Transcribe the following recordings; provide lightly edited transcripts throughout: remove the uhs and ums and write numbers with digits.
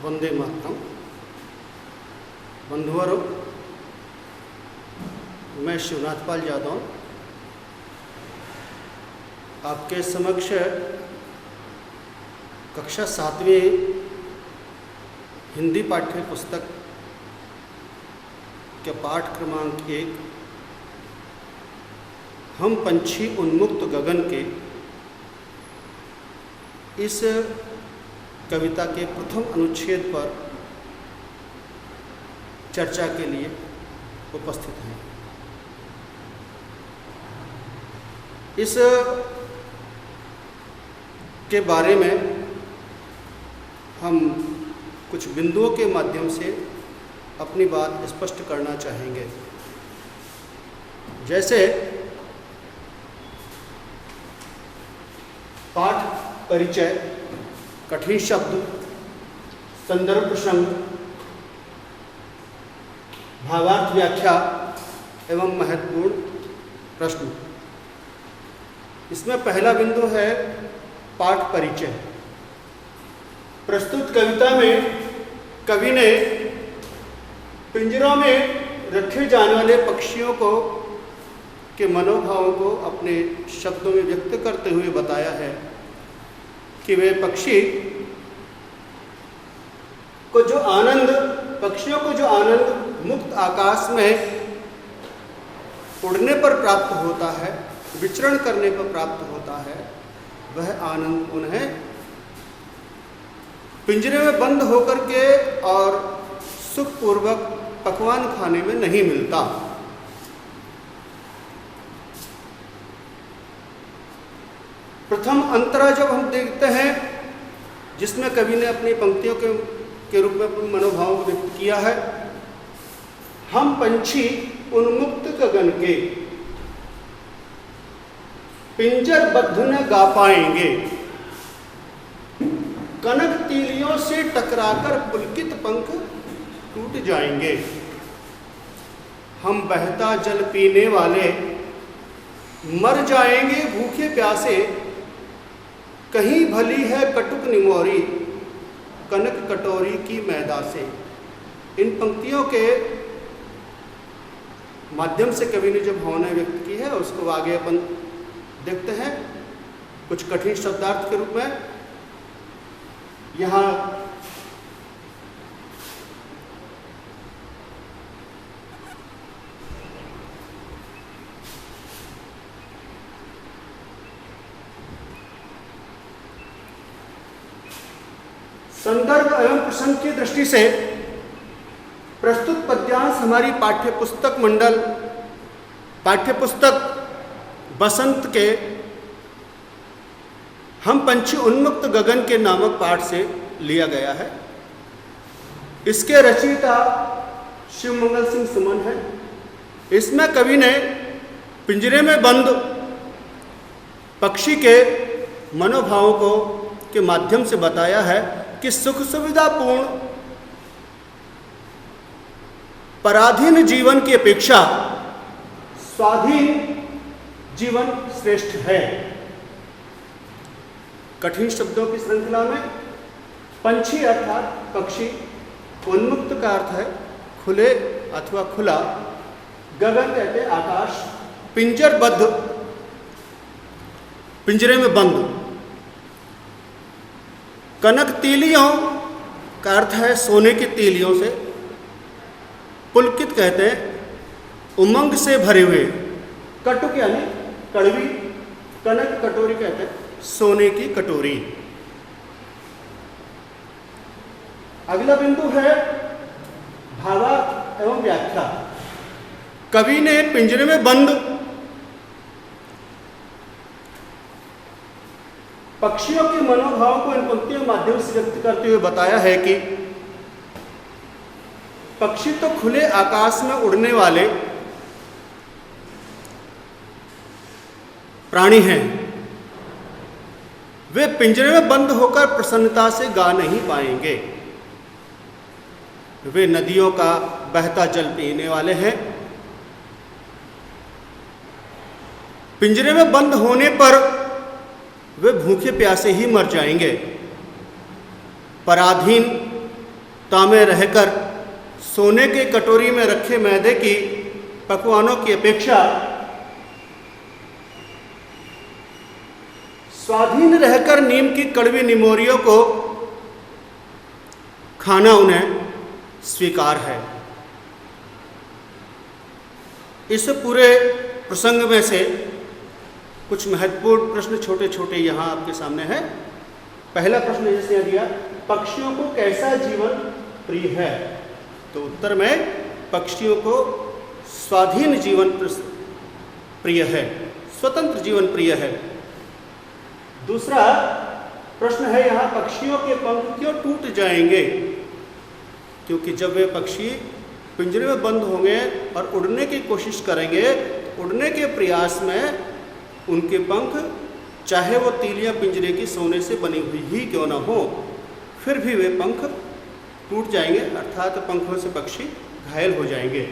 वंदे मातरम। बंधुवरों, मैं शिवनाथ पाल यादव आपके समक्ष कक्षा 7वीं हिंदी पाठ्य पुस्तक के पाठ क्रमांक 1 हम पंछी उन्मुक्त गगन के इस कविता के प्रथम अनुच्छेद पर चर्चा के लिए उपस्थित हैं। इस के बारे में हम कुछ बिंदुओं के माध्यम से अपनी बात स्पष्ट करना चाहेंगे। जैसे पाठ परिचय, कठिन शब्द, संदर्भ प्रसंग, भावार्थ व्याख्या एवं महत्वपूर्ण प्रश्न। इसमें पहला बिंदु है पाठ परिचय। प्रस्तुत कविता में कवि ने पिंजरों में रखे जाने वाले पक्षियों को के मनोभावों को अपने शब्दों में व्यक्त करते हुए बताया है कि वे पक्षियों को जो आनंद मुक्त आकाश में उड़ने पर प्राप्त होता है, विचरण करने पर प्राप्त होता है, वह आनंद उन्हें पिंजरे में बंद होकर के और सुखपूर्वक पकवान खाने में नहीं मिलता। प्रथम अंतरा जब हम देखते हैं, जिसमें कवि ने अपनी पंक्तियों के रूप में अपने मनोभावों को व्यक्त किया है, हम पंछी उन्मुक्त गगन के पिंजरबद्ध न गा पाएंगे, कनक तीलियों से टकराकर पुलकित पंख टूट जाएंगे। हम बहता जल पीने वाले मर जाएंगे भूखे प्यासे, कहीं भली है कटुक निमोरी कनक कटोरी की मैदा से। इन पंक्तियों के माध्यम से कवि ने जो भावना व्यक्त की है उसको आगे अपन देखते हैं कुछ कठिन शब्दार्थ के रूप में। यहाँ संदर्भ एवं प्रसंग की दृष्टि से प्रस्तुत पद्यांश हमारी पाठ्यपुस्तक बसंत के हम पंछी उन्मुक्त गगन के नामक पाठ से लिया गया है। इसके रचयिता शिवमंगल सिंह सुमन है। इसमें कवि ने पिंजरे में बंद पक्षी के मनोभावों को के माध्यम से बताया है कि सुख सुविधापूर्ण पराधीन जीवन की अपेक्षा स्वाधीन जीवन श्रेष्ठ है। कठिन शब्दों की श्रृंखला में पंछी अर्थात पक्षी, उन्मुक्त का अर्थ है खुले अथवा खुला, गगन कहते हैं आकाश, पिंजरबद्ध पिंजरे में बंद, कनक तीलियों का अर्थ है सोने की तीलियों से, पुलकित कहते हैं उमंग से भरे हुए, कटुक यानी कड़वी, कनक कटोरी कहते हैं सोने की कटोरी। अगला बिंदु है भावार्थ एवं व्याख्या। कवि ने पिंजरे में बंद पक्षियों के मनोभाव को इन पंक्तियों के माध्यम से व्यक्त करते हुए बताया है कि पक्षी तो खुले आकाश में उड़ने वाले प्राणी हैं, वे पिंजरे में बंद होकर प्रसन्नता से गा नहीं पाएंगे। वे नदियों का बहता जल पीने वाले हैं। पिंजरे में बंद होने पर वे भूखे प्यासे ही मर जाएंगे। पराधीन में रहकर सोने के कटोरी में रखे मैदे की पकवानों की अपेक्षा स्वाधीन रहकर नीम की कड़वी निमोरियों को खाना उन्हें स्वीकार है। इस पूरे प्रसंग में से कुछ महत्वपूर्ण प्रश्न छोटे छोटे यहाँ आपके सामने हैं। पहला प्रश्न जैसे दिया, पक्षियों को कैसा जीवन प्रिय है? तो उत्तर में पक्षियों को स्वाधीन जीवन प्रिय है, स्वतंत्र जीवन प्रिय है। दूसरा प्रश्न है यहाँ, पक्षियों के पंख क्यों टूट जाएंगे? क्योंकि जब वे पक्षी पिंजरे में बंद होंगे और उड़ने की कोशिश करेंगे, उड़ने के प्रयास में उनके पंख, चाहे वो तीलियां पिंजरे की सोने से बनी हुई ही क्यों ना हो, फिर भी वे पंख टूट जाएंगे, अर्थात पंखों से पक्षी घायल हो जाएंगे।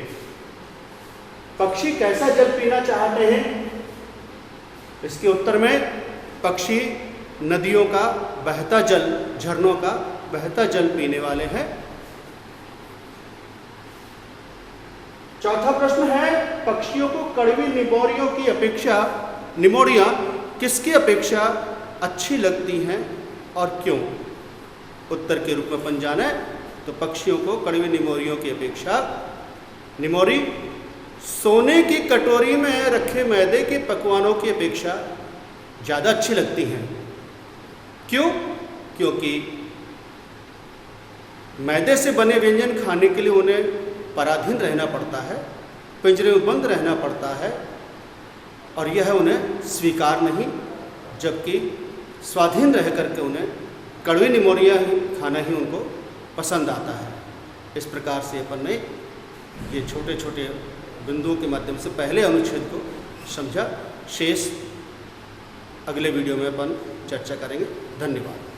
पक्षी कैसा जल पीना चाहते हैं? इसके उत्तर में पक्षी नदियों का बहता जल, झरनों का बहता जल पीने वाले हैं। चौथा प्रश्न है, पक्षियों को कड़वी निमोरियों की अपेक्षा, निमोरियां किसकी अपेक्षा अच्छी लगती हैं और क्यों? उत्तर के रूप में अपन जाने तो पक्षियों को कड़वी निमोरियों की अपेक्षा निमोरी सोने की कटोरी में रखे मैदे के पकवानों की अपेक्षा ज़्यादा अच्छी लगती हैं। क्यों? क्योंकि मैदे से बने व्यंजन खाने के लिए उन्हें पराधीन रहना पड़ता है, पिंजरे में बंद रहना पड़ता है और यह उन्हें स्वीकार नहीं, जबकि स्वाधीन रह करके उन्हें कड़वी निमोरियाँ ही खाना ही उनको पसंद आता है। इस प्रकार से अपन ने ये छोटे छोटे बिंदुओं के माध्यम से पहले अनुच्छेद को समझा। शेष अगले वीडियो में अपन चर्चा करेंगे। धन्यवाद।